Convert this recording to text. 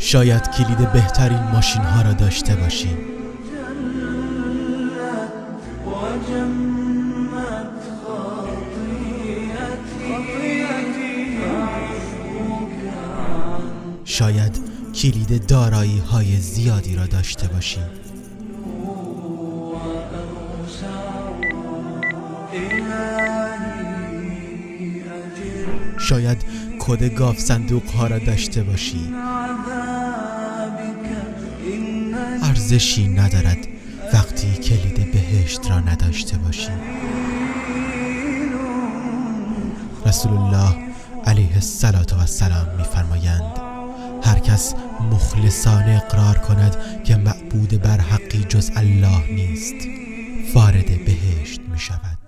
شاید کلید بهترین ماشین ها را داشته باشی. شاید کلید دارایی های زیادی را داشته باشی. شاید کد گاف صندوق ها را داشته باشی. ارزشی ندارد وقتی کلید بهشت را نداشته باشی. رسول الله علیه السلام می‌فرمایند هر کس مخلصانه اقرار کند که معبود بر حقی جز الله نیست وارد بهشت می‌شود.